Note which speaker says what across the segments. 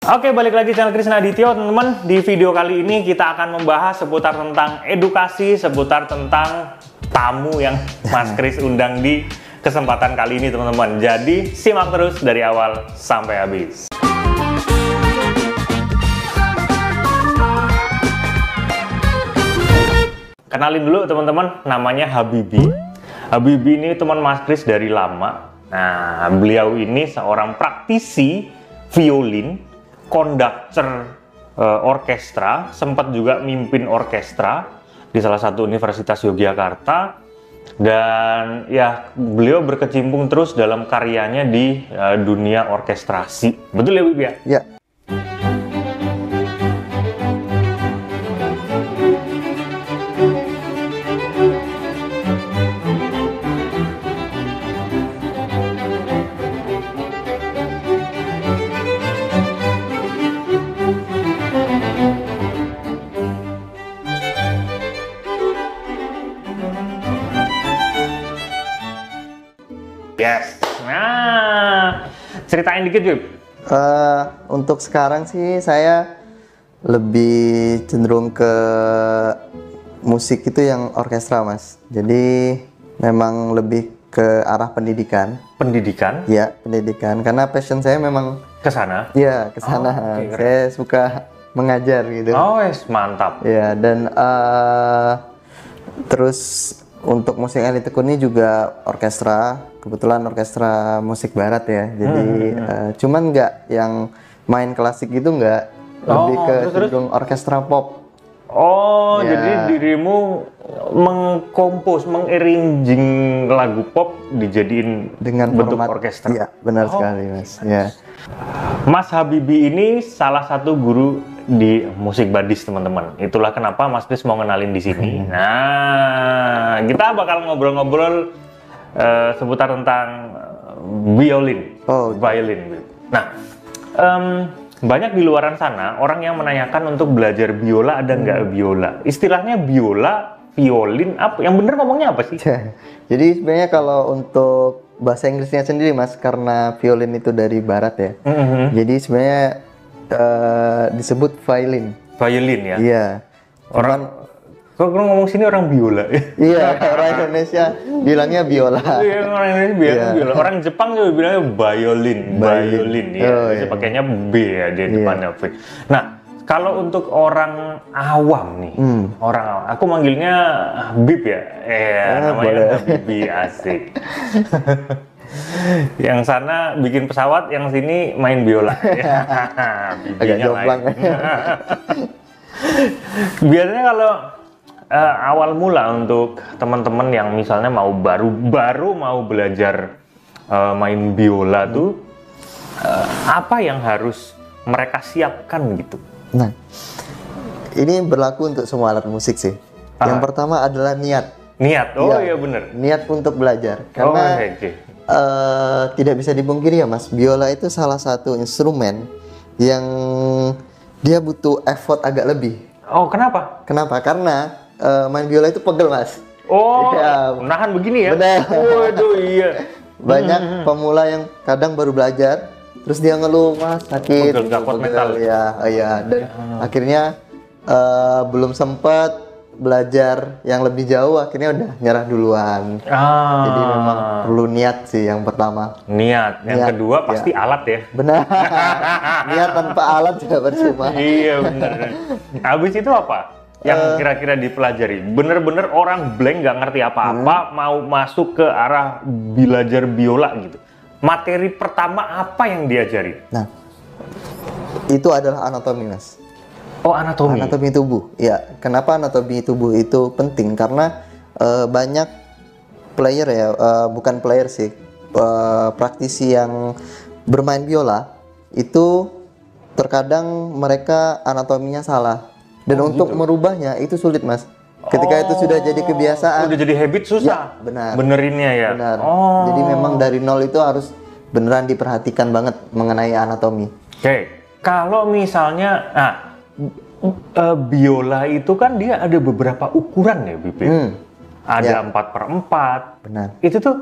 Speaker 1: Oke, balik lagi channel Krisna Adityo, teman-teman. Di video kali ini kita akan membahas seputar tentang edukasi, seputar tentang tamu yang Mas Kris undang di kesempatan kali ini, teman-teman. Jadi, simak terus dari awal sampai habis. Kenalin dulu, teman-teman, namanya Habibi. Habibi ini teman Mas Kris dari lama. Nah, beliau ini seorang praktisi violin, konduktor orkestra, sempat juga mimpin orkestra di salah satu universitas Yogyakarta, dan ya beliau berkecimpung terus dalam karyanya di dunia orkestrasi. Betul ya, Bib ya?
Speaker 2: Ya.
Speaker 1: Yes. Nah, ceritain dikit, Bib.
Speaker 2: Untuk sekarang sih saya lebih cenderung ke musik itu yang orkestra, Mas. Jadi memang lebih ke arah pendidikan.
Speaker 1: Pendidikan?
Speaker 2: Ya, pendidikan. Karena passion saya memang
Speaker 1: ke sana.
Speaker 2: Iya, ke sana.
Speaker 1: Okay,
Speaker 2: saya suka mengajar gitu.
Speaker 1: Oh, yes, mantap.
Speaker 2: Ya, dan terus untuk musik yang ditekuni juga orkestra, kebetulan orkestra musik barat ya. Jadi cuman nggak yang main klasik gitu, nggak, lebih ke cenderung orkestra pop.
Speaker 1: Oh,
Speaker 2: ya.
Speaker 1: Jadi dirimu mengkompos, mengarranging lagu pop dijadiin
Speaker 2: dengan
Speaker 1: bentuk
Speaker 2: format
Speaker 1: orkestra.
Speaker 2: Iya, benar sekali, Mas. Ya.
Speaker 1: Mas Habibi ini salah satu guru di musik badis, teman-teman. Itulah kenapa Mas Kris mau ngenalin di sini. Nah, kita bakal ngobrol-ngobrol seputar tentang violin. Violin. Nah, banyak di luaran sana orang yang menanyakan untuk belajar biola ada nggak biola. Istilahnya biola, violin, apa? Yang bener ngomongnya apa sih?
Speaker 2: Jadi sebenarnya kalau untuk bahasa Inggrisnya sendiri, Mas, karena violin itu dari barat ya. Jadi sebenarnya disebut violin.
Speaker 1: Violin ya?
Speaker 2: Iya.
Speaker 1: Kok ngomong sini orang biola ya?
Speaker 2: Iya, orang Indonesia bilangnya biola.
Speaker 1: Iya, orang Indonesia bilangnya biola. Orang Jepang juga bilangnya violin ya. Jadi pakainya B ya di depannya V. Nah, kalau untuk orang awam nih, orang awam, aku manggilnya Bib ya. Namanya Bibi, asik. Yang sana bikin pesawat, yang sini main biola.
Speaker 2: Agak jomplang.
Speaker 1: Biasanya kalau awal mula untuk teman-teman yang misalnya mau baru mau belajar main biola tuh, apa yang harus mereka siapkan gitu?
Speaker 2: Nah, ini berlaku untuk semua alat musik sih. Yang pertama adalah niat.
Speaker 1: Niat, iya bener.
Speaker 2: Niat untuk belajar, karena tidak bisa dipungkiri ya, Mas. Biola itu salah satu instrumen yang dia butuh effort agak lebih.
Speaker 1: Oh, kenapa?
Speaker 2: Kenapa? Karena main biola itu pegel, Mas.
Speaker 1: Oh, ya, nahan begini ya?
Speaker 2: Benar.
Speaker 1: Waduh, iya.
Speaker 2: Banyak pemula yang kadang baru belajar, terus dia ngeluh, Mas, sakit.
Speaker 1: Pegel, gak kuat metal.
Speaker 2: Ya. Dan akhirnya belum sempat belajar yang lebih jauh, akhirnya udah nyerah duluan. Jadi memang perlu niat sih yang pertama.
Speaker 1: Niat. Yang kedua pasti alat ya?
Speaker 2: Benar. Niat tanpa alat juga percuma.
Speaker 1: Iya, bener. Habis itu apa yang kira-kira dipelajari? Bener-bener orang blank, nggak ngerti apa-apa, mau masuk ke arah belajar biola gitu. Materi pertama apa yang diajari?
Speaker 2: Nah, itu adalah anatomi, Mas.
Speaker 1: Oh, anatomi.
Speaker 2: Anatomi tubuh. Ya, kenapa anatomi tubuh itu penting? Karena banyak player ya, bukan player sih, praktisi yang bermain biola itu terkadang mereka anatominya salah. Dan untuk merubahnya itu sulit, Mas. Ketika itu sudah jadi kebiasaan,
Speaker 1: udah jadi habit, susah.
Speaker 2: Ya, benar.
Speaker 1: Benerinnya ya.
Speaker 2: Benar. Jadi memang dari nol itu harus beneran diperhatikan banget mengenai anatomi.
Speaker 1: Oke. Kalau misalnya, biola itu kan dia ada beberapa ukuran ya, Bib. Ada 4/4.
Speaker 2: Benar.
Speaker 1: Itu tuh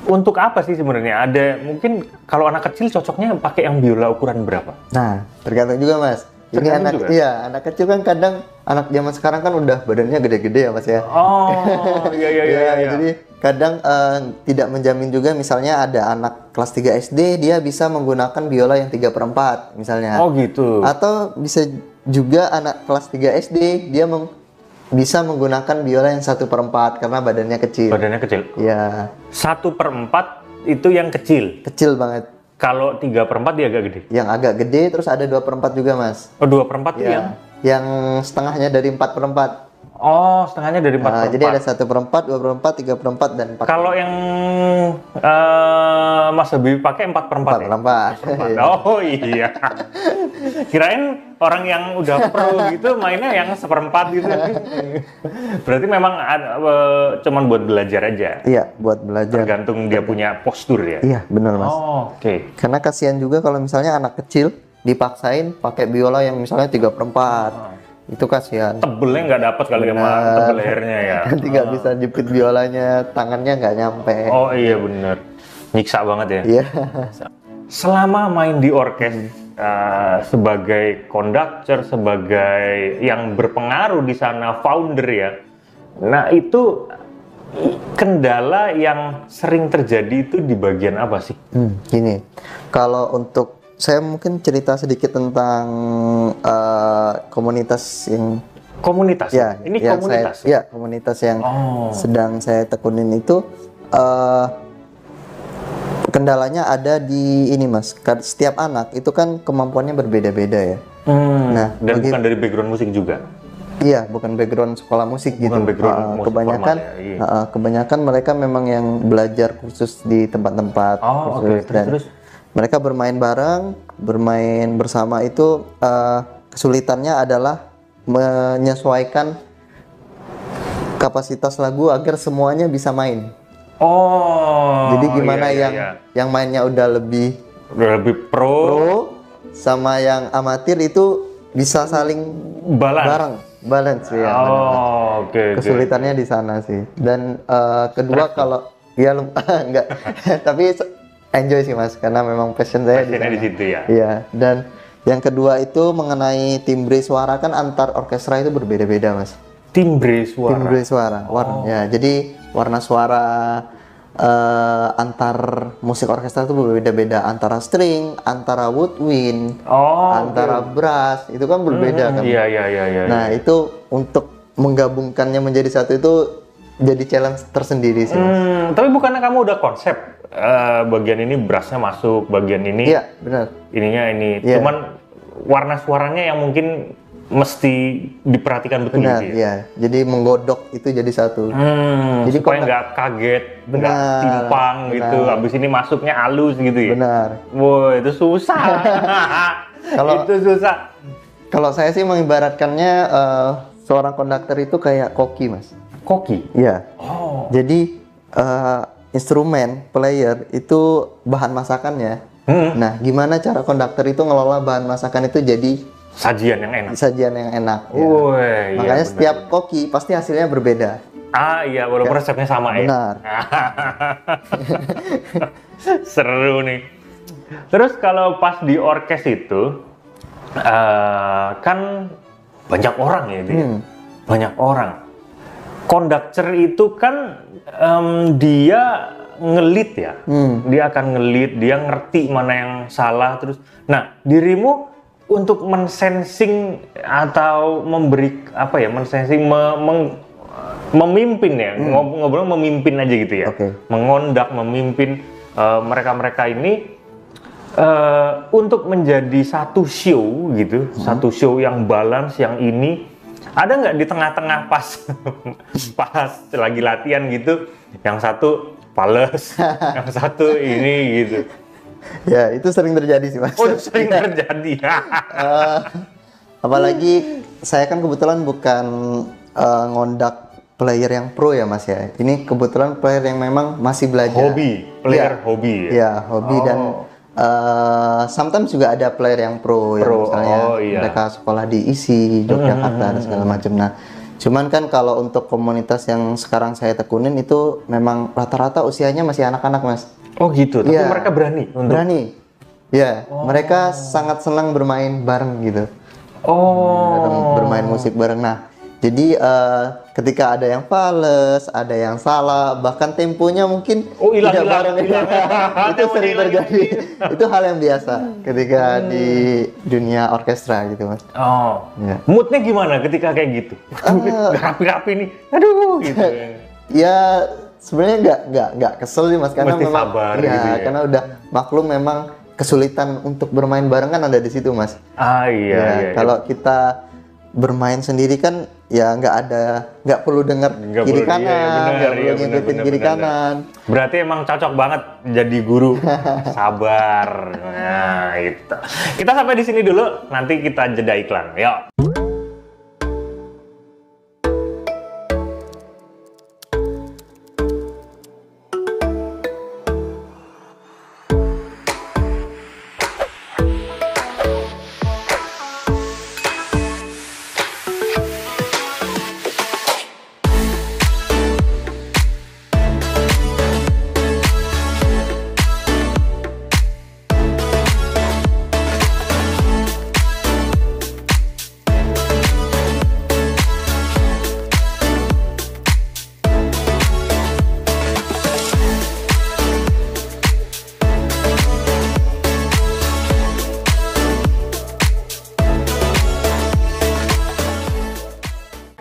Speaker 1: untuk apa sih sebenarnya? Ada mungkin kalau anak kecil cocoknya pakai yang biola ukuran berapa?
Speaker 2: Nah, tergantung juga Mas. Ini
Speaker 1: Tergantung
Speaker 2: anak,
Speaker 1: juga?
Speaker 2: iya anak kecil kan kadang anak zaman sekarang kan udah badannya gede-gede ya Mas ya.
Speaker 1: Oh, iya iya iya.
Speaker 2: Ya,
Speaker 1: iya.
Speaker 2: jadi kadang tidak menjamin juga misalnya ada anak kelas 3 SD dia bisa menggunakan biola yang 3/4 misalnya.
Speaker 1: Oh gitu.
Speaker 2: Atau bisa juga anak kelas 3 SD dia bisa menggunakan biola yang 1/4 karena badannya kecil.
Speaker 1: Badannya kecil.
Speaker 2: Ya,
Speaker 1: 1/4 itu yang kecil.
Speaker 2: kecil banget.
Speaker 1: Kalau 3/4 dia agak gede.
Speaker 2: Yang agak gede terus ada 2/4 juga Mas.
Speaker 1: Oh 2/4 tuh yang.
Speaker 2: Ya, yang setengahnya dari 4/4.
Speaker 1: Oh setengahnya dari 4/4.
Speaker 2: Jadi ada 1/4, 2/4, 3/4 dan 4/4.
Speaker 1: Kalau yang Mas Habibie pakai 4/4 ya?
Speaker 2: 4/4.
Speaker 1: Oh iya. Kirain orang yang udah pro gitu mainnya yang 1/4 gitu. Berarti memang cuman buat belajar aja.
Speaker 2: Iya, buat belajar.
Speaker 1: Tergantung dia punya postur ya.
Speaker 2: Iya, benar Mas.
Speaker 1: Oh, oke.
Speaker 2: Karena kasihan juga kalau misalnya anak kecil dipaksain pakai biola yang misalnya 3/4. Itu kasihan.
Speaker 1: Tebelnya nggak dapat kali sama tebel lehernya ya.
Speaker 2: Nanti nggak bisa jepit biolanya, tangannya nggak nyampe.
Speaker 1: Oh iya bener. Nyiksa banget ya.
Speaker 2: Iya.
Speaker 1: Selama main di orkes sebagai konduktor, sebagai yang berpengaruh di sana, founder ya. Nah itu kendala yang sering terjadi itu di bagian apa sih?
Speaker 2: Gini, kalau untuk saya mungkin cerita sedikit tentang komunitas yang
Speaker 1: Komunitas?
Speaker 2: ya,
Speaker 1: Ini
Speaker 2: yang
Speaker 1: komunitas?
Speaker 2: ya komunitas yang sedang saya tekunin itu kendalanya ada di ini Mas. Setiap anak itu kan kemampuannya berbeda-beda ya. Nah,
Speaker 1: dan bukan dari background musik juga?
Speaker 2: Iya, bukan background sekolah musik gitu.
Speaker 1: Background musik
Speaker 2: kebanyakan,
Speaker 1: formal ya, iya.
Speaker 2: kebanyakan mereka memang yang belajar khusus di tempat-tempat
Speaker 1: Oh,
Speaker 2: khusus
Speaker 1: oke.
Speaker 2: dan
Speaker 1: Terus?
Speaker 2: mereka bermain bareng, bermain bersama itu kesulitannya adalah menyesuaikan kapasitas lagu agar semuanya bisa main.
Speaker 1: Oh.
Speaker 2: Jadi gimana
Speaker 1: iya.
Speaker 2: yang mainnya udah lebih
Speaker 1: lebih pro
Speaker 2: sama yang amatir itu bisa saling balance ya.
Speaker 1: Oh, oke.
Speaker 2: Kesulitannya di sana sih. Dan kedua kalau ya enggak tapi enjoy sih Mas karena memang passion saya di
Speaker 1: situ ya.
Speaker 2: Iya, dan yang kedua itu mengenai timbre suara kan antar orkestra itu berbeda-beda Mas.
Speaker 1: Timbre suara.
Speaker 2: Timbre suara, ya. Jadi warna suara antar musik orkestra itu berbeda-beda, antara string, antara woodwind, antara brass, itu kan berbeda kan.
Speaker 1: Iya.
Speaker 2: Nah, itu untuk menggabungkannya menjadi satu itu jadi challenge tersendiri sih.
Speaker 1: Tapi bukannya kamu udah konsep bagian ini brassnya masuk, bagian ini
Speaker 2: Iya, benar.
Speaker 1: ininya ini.
Speaker 2: Iya.
Speaker 1: Cuman warna suaranya yang mungkin mesti diperhatikan betul
Speaker 2: Benar,
Speaker 1: gitu ya.
Speaker 2: iya. Jadi menggodok itu jadi satu.
Speaker 1: Jadi supaya nggak kaget, nggak timpang gitu. Abis ini masuknya halus gitu ya.
Speaker 2: Benar.
Speaker 1: Wow, itu susah. Itu susah.
Speaker 2: Kalau saya sih mengibaratkannya seorang konduktor itu kayak koki, Mas.
Speaker 1: Koki?
Speaker 2: Iya.
Speaker 1: Oh.
Speaker 2: Jadi instrumen, player itu bahan masakannya. Nah, gimana cara konduktor itu ngelola bahan masakan itu jadi
Speaker 1: sajian yang enak.
Speaker 2: Sajian yang enak.
Speaker 1: Ya.
Speaker 2: Makanya setiap koki pasti hasilnya berbeda.
Speaker 1: Iya, walaupun resepnya sama ya.
Speaker 2: Benar.
Speaker 1: Seru nih. Terus kalau pas di orkes itu, kan banyak orang ya, banyak orang. Konduktor itu kan dia ngelit ya, dia akan ngelit, dia ngerti mana yang salah terus. Nah, dirimu untuk mensensing atau memberi apa ya, mensensing, memimpin ya, ngobrol memimpin aja gitu ya, mengondak, memimpin mereka-mereka ini untuk menjadi satu show gitu, satu show yang balance, yang ini ada nggak di tengah-tengah pas lagi latihan gitu, yang satu fales, yang satu ini gitu.
Speaker 2: Ya, itu sering terjadi sih, Mas.
Speaker 1: Oh, sering terjadi.
Speaker 2: Apalagi saya kan kebetulan bukan ngondak player yang pro ya, Mas ya. Ini kebetulan player yang memang masih belajar.
Speaker 1: Hobi, player hobi ya?
Speaker 2: Iya, hobi dan sometimes juga ada player yang pro. Yang misalnya mereka sekolah di ISI, Yogyakarta dan segala macam. Nah, Cuman kan kalau untuk komunitas yang sekarang saya tekunin itu memang rata-rata usianya masih anak-anak, Mas.
Speaker 1: Oh gitu, tapi
Speaker 2: Iya.
Speaker 1: mereka berani untuk...
Speaker 2: Berani. Ya, mereka sangat senang bermain bareng gitu.
Speaker 1: Oh.
Speaker 2: Bermain musik bareng. Nah, jadi ketika ada yang fales, ada yang salah, bahkan temponya mungkin
Speaker 1: hilang.
Speaker 2: itu sering terjadi. Itu hal yang biasa ketika di dunia orkestra gitu, Mas.
Speaker 1: Oh.
Speaker 2: Ya.
Speaker 1: Moodnya gimana ketika kayak gitu? Udah rapi-rapi nih. Aduh gitu.
Speaker 2: Ya sebenarnya nggak kesel sih, Mas, karena
Speaker 1: Mesti
Speaker 2: memang
Speaker 1: sabar
Speaker 2: ya,
Speaker 1: gitu ya.
Speaker 2: karena udah maklum memang kesulitan untuk bermain bareng kan ada di situ, Mas.
Speaker 1: Iya,
Speaker 2: Ya,
Speaker 1: iya.
Speaker 2: kalau kita bermain sendiri kan ya nggak perlu dengar
Speaker 1: Nggak
Speaker 2: kiri
Speaker 1: perlu,
Speaker 2: kanan,
Speaker 1: iya, benar,
Speaker 2: nggak perlu
Speaker 1: iya,
Speaker 2: ngikutin
Speaker 1: benar,
Speaker 2: kiri
Speaker 1: benar.
Speaker 2: kanan.
Speaker 1: Berarti emang cocok banget jadi guru. Sabar. Nah, itu. Kita sampai di sini dulu, nanti kita jeda iklan. Yuk.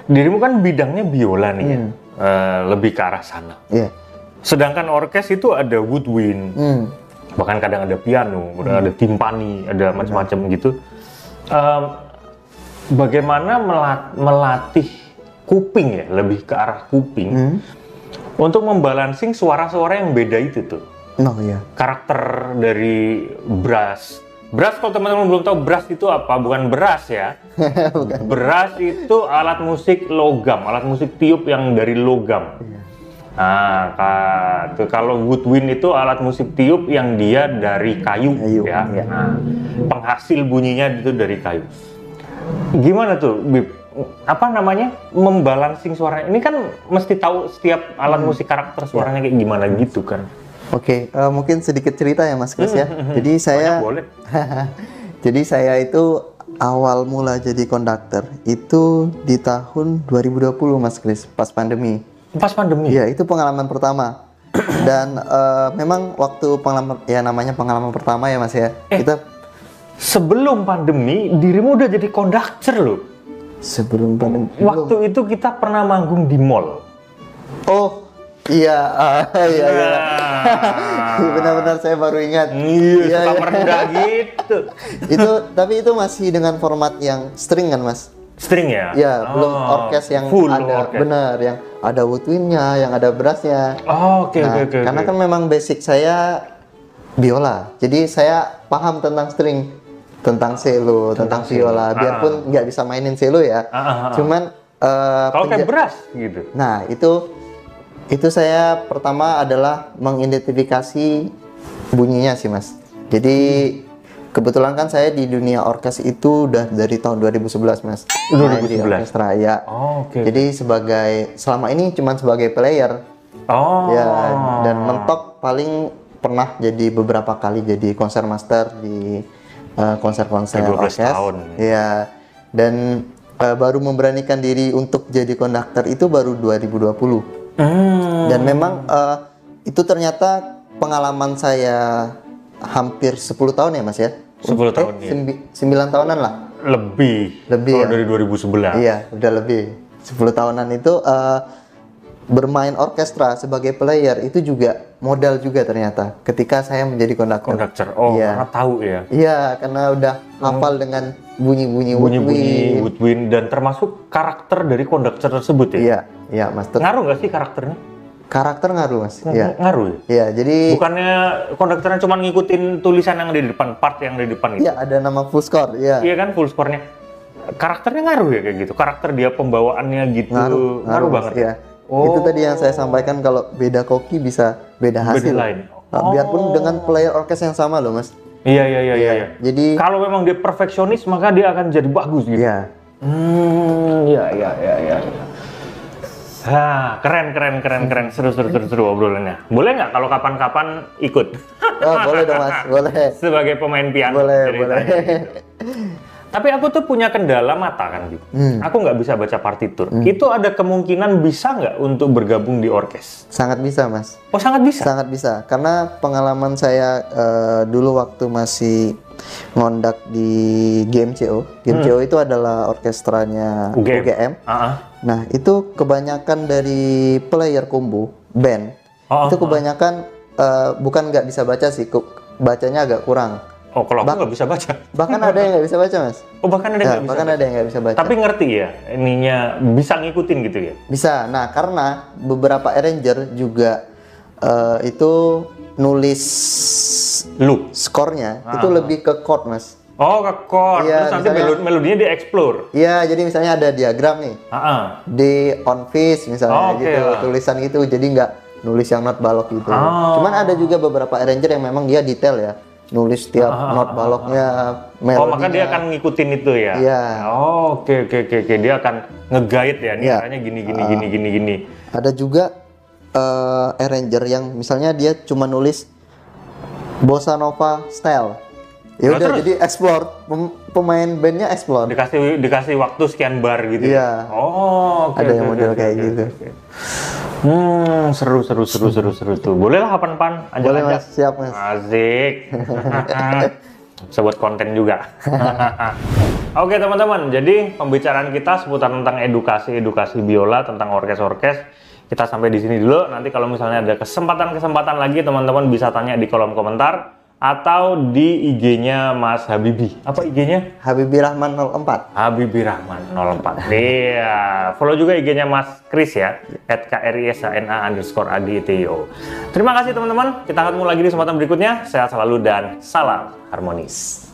Speaker 1: Dirimu kan bidangnya biola nih ya. Lebih ke arah sana.
Speaker 2: Iya.
Speaker 1: Sedangkan orkes itu ada woodwind, bahkan kadang ada piano, kadang ada timpani, ada macam-macam gitu. Bagaimana melatih kuping ya, lebih ke arah kuping, untuk membalancing suara-suara yang beda itu tuh.
Speaker 2: Oh iya.
Speaker 1: Karakter dari brass. Brass, kalau teman-teman belum tahu brass itu apa, bukan beras ya.
Speaker 2: Bukan.
Speaker 1: Brass itu alat musik logam, alat musik tiup yang dari logam. Nah, kalau woodwind itu alat musik tiup yang dia dari kayu, ya.
Speaker 2: Iya.
Speaker 1: Nah, penghasil bunyinya itu dari kayu. Gimana tuh, Bib? Apa namanya? Membalancing suara. Ini kan mesti tahu setiap alat musik karakter suaranya kayak gimana gitu kan.
Speaker 2: Oke, mungkin sedikit cerita ya, Mas Kris ya. Jadi saya
Speaker 1: Boleh.
Speaker 2: Jadi saya itu awal mula jadi konduktor itu di tahun 2020, Mas Kris, pas pandemi.
Speaker 1: Pas pandemi.
Speaker 2: Iya, itu pengalaman pertama. Dan memang waktu pengalaman, ya namanya pengalaman pertama ya, Mas ya. Kita
Speaker 1: Sebelum pandemi, dirimu udah jadi konduktor loh.
Speaker 2: sebelum pandemi.
Speaker 1: Waktu itu kita pernah manggung di mall.
Speaker 2: Oh, iya, iya, iya.
Speaker 1: Nah.
Speaker 2: Benar-benar saya baru ingat.
Speaker 1: Iya, suka merendah gitu.
Speaker 2: Tapi itu masih dengan format yang string kan, Mas?
Speaker 1: String ya?
Speaker 2: Ya, belum orkes yang
Speaker 1: full
Speaker 2: ada,
Speaker 1: orkes.
Speaker 2: benar, yang ada woodwindnya, yang ada brassnya.
Speaker 1: Oh, oke.
Speaker 2: Karena kan memang basic saya biola, jadi saya paham tentang string, tentang cello, tentang viola. Biarpun nggak bisa mainin cello ya, cuman
Speaker 1: kalau kayak brass gitu.
Speaker 2: nah itu saya pertama adalah mengidentifikasi bunyinya sih, Mas. Jadi kebetulan kan saya di dunia orkes itu udah dari tahun 2011, Mas. Main di
Speaker 1: 2011.
Speaker 2: orkestra ya.
Speaker 1: Oh, oke.
Speaker 2: Jadi selama ini cuma sebagai player.
Speaker 1: Oh.
Speaker 2: Ya, dan mentok paling pernah jadi beberapa kali jadi konsermaster di konser-konser
Speaker 1: 12
Speaker 2: orkes.
Speaker 1: tahun.
Speaker 2: Ya, dan baru memberanikan diri untuk jadi konduktor itu baru 2020. Dan memang itu ternyata pengalaman saya hampir 10 tahun ya, Mas ya.
Speaker 1: 10 tahun ya.
Speaker 2: 9 tahunan lah.
Speaker 1: Lebih.
Speaker 2: Lebih
Speaker 1: Kalau
Speaker 2: ya.
Speaker 1: dari 2011.
Speaker 2: Iya, udah lebih. 10 tahunan itu bermain orkestra sebagai player itu juga modal juga ternyata ketika saya menjadi konduktor.
Speaker 1: Konduktor. Oh,
Speaker 2: Iya.
Speaker 1: karena tahu ya.
Speaker 2: Iya, karena udah hafal dengan bunyi-bunyi
Speaker 1: Bunyi-bunyi
Speaker 2: woodwind.
Speaker 1: woodwind dan termasuk karakter dari konduktor tersebut ya.
Speaker 2: Iya, iya, Mas.
Speaker 1: Ngaruh nggak sih karakternya?
Speaker 2: Karakter ngaruh, Mas. Iya.
Speaker 1: Ngaruh ya?
Speaker 2: Iya, jadi
Speaker 1: Bukannya konduktornya cuma ngikutin tulisan yang ada di depan, part yang ada di depan gitu?
Speaker 2: iya ada nama full score, iya.
Speaker 1: Iya kan, full score-nya. Karakternya ngaruh ya kayak gitu? Karakter dia pembawaannya gitu, ngaruh
Speaker 2: Mas.
Speaker 1: banget
Speaker 2: Iya. Itu tadi yang saya sampaikan, kalau beda koki bisa beda hasil.
Speaker 1: Beda lain.
Speaker 2: Biarpun dengan player orkes yang sama loh, Mas.
Speaker 1: Iya.
Speaker 2: Jadi
Speaker 1: Kalau memang dia perfeksionis, maka dia akan jadi bagus gitu.
Speaker 2: iya.
Speaker 1: Ya. Keren. Seru obrolannya. Boleh nggak kalau kapan-kapan ikut?
Speaker 2: Oh, boleh dong Mas, boleh.
Speaker 1: Sebagai pemain piano.
Speaker 2: Boleh.
Speaker 1: Gitu. Tapi aku tuh punya kendala mata kan gitu. Aku nggak bisa baca partitur. Itu ada kemungkinan bisa nggak untuk bergabung di orkes?
Speaker 2: Sangat bisa Mas.
Speaker 1: Oh sangat bisa?
Speaker 2: Sangat bisa, karena pengalaman saya dulu waktu masih ngondak di GMCO. GMCO itu adalah orkestranya UGM. Nah, itu kebanyakan dari player kumbu, band. Itu kebanyakan bukan nggak bisa baca sih, bacanya agak kurang.
Speaker 1: Oh, kalau aku nggak bisa baca.
Speaker 2: Bahkan ada yang nggak bisa baca, Mas.
Speaker 1: Oh, bahkan ada yang nggak bisa
Speaker 2: bahkan
Speaker 1: baca.
Speaker 2: ada yang nggak bisa baca.
Speaker 1: Tapi ngerti ya, ininya bisa ngikutin gitu ya?
Speaker 2: Bisa. Nah, karena beberapa arranger juga itu nulis skornya itu lebih ke chord, Mas.
Speaker 1: Oh, ke chord.
Speaker 2: Iya,
Speaker 1: Terus nanti melodinya di-explore.
Speaker 2: Iya, jadi misalnya ada diagram nih. D on fifth misalnya gitu, tulisan gitu. Jadi nggak nulis yang not balok gitu. Cuman ada juga beberapa arranger yang memang dia detail ya. Nulis tiap not baloknya, melodinya.
Speaker 1: Oh, maka dia akan ngikutin itu ya?
Speaker 2: Iya.
Speaker 1: Oh, oke. Dia akan nge-guide ya, nih caranya gini.
Speaker 2: Ada juga arranger yang misalnya dia cuma nulis bossa nova style. Ya udah, jadi explore, pemain bandnya explore.
Speaker 1: Dikasih waktu sekian bar gitu.
Speaker 2: Iya.
Speaker 1: Oh,
Speaker 2: ada yang model kayak gitu.
Speaker 1: Seru tuh. Boleh lah kapan-kapan.
Speaker 2: Boleh Mas, siap Mas.
Speaker 1: Asik. Bisa buat konten juga. Oke teman-teman, jadi pembicaraan kita seputar tentang edukasi biola, tentang orkes-orkes. Kita sampai di sini dulu. Nanti kalau misalnya ada kesempatan lagi, teman-teman bisa tanya di kolom komentar atau di IG-nya Mas Habibi. Apa IG-nya?
Speaker 2: Habibi Rahman 04.
Speaker 1: Habibi Rahman 04. Iya. Follow juga IG-nya Mas Kris ya. @KRISANA_ADITO. Terima kasih teman-teman. Kita ketemu lagi di kesempatan berikutnya. Sehat selalu dan salam harmonis.